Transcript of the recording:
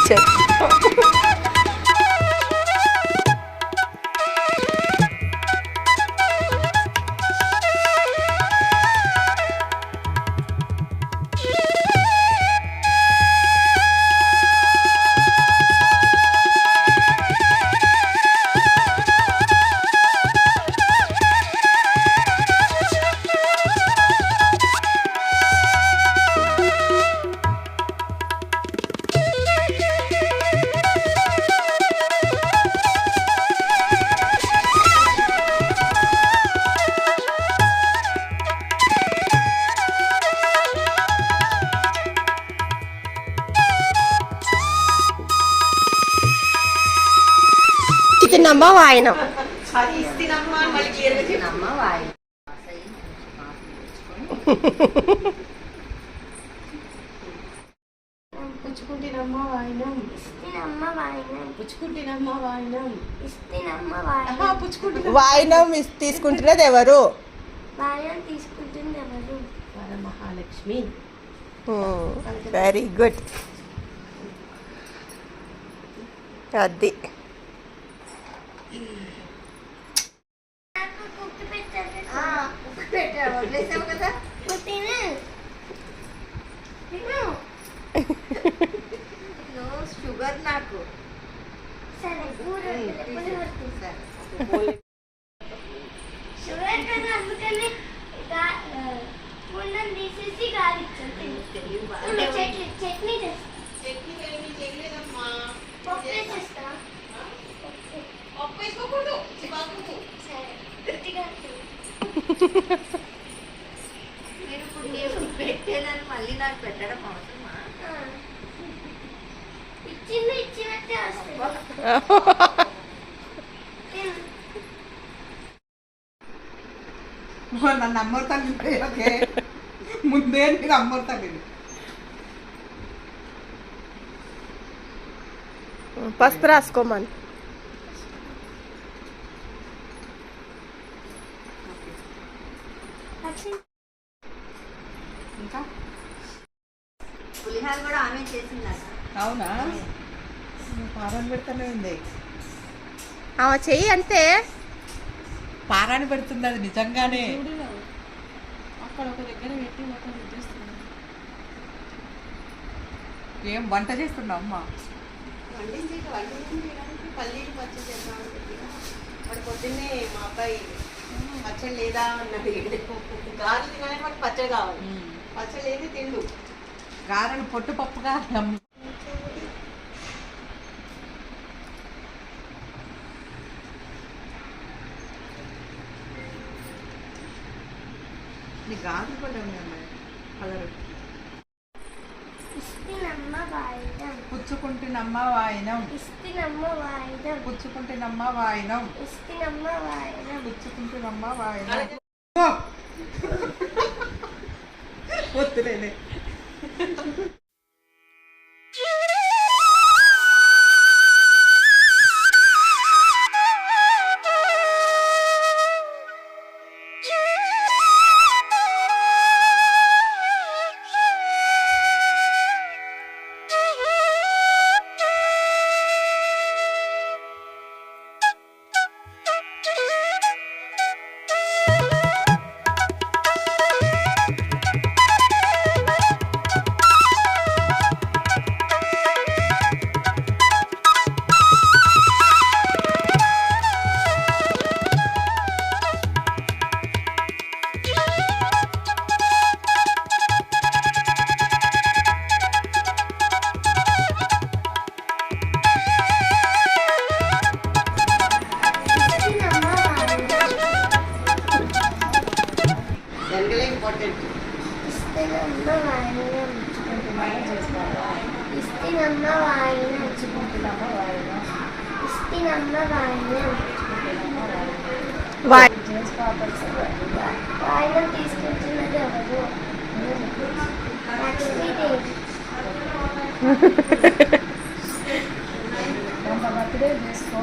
Teacher. ఇస్తినమ్మ వాయినం. పుచ్చుకుంటినమ్మ వాయినం. పుచ్చుకుంటినమ్మ వాయినం. వాయినం తీసుకుంటున్నది ఎవరు? వరమహాలక్ష్మి. Very good. అది షుగర్ నాకు పెట్టేదని మళ్ళీ నాకు పెట్టడం అవసరమా? నన్ను అమ్మతాను ముందే నీకు అమ్మతాను. పసుపు రాసుకోమని. ఇంకా పులిహార కూడా ఆమె చేసిందా? అవునా? పారాన్ని పెడతానే ఉంది. ఆమె చెయ్యి అంతే. పారాన్ని పెడుతుంది అది నిజంగానే. అక్కడ ఒక దగ్గర పెట్టి మొత్తం ఏం వంట చేస్తున్నావు అమ్మ? పల్లీలు పచ్చడి చేద్దాం. మరి పొద్దున్నే మా అబ్బాయి పచ్చడి లేదా అన్నది. గారెలు తినాలి, మనకు పచ్చడి కావాలి. పచ్చడి లేని తిండు. గారెలు పొట్టు పప్పు గారెలు. నీ గాజులు కూడా ఉన్నాయి కలరు. పుచ్చుకుంటున్నమ్మ వాయినం. పుచ్చుకుంటున్నమ్మ వాయినం. పుచ్చుకుంటున్నమ్మ వాయినం. వద్దులేలే. తీసుకుంటున్నది ఎవరు? బర్త్డే చేసుకో.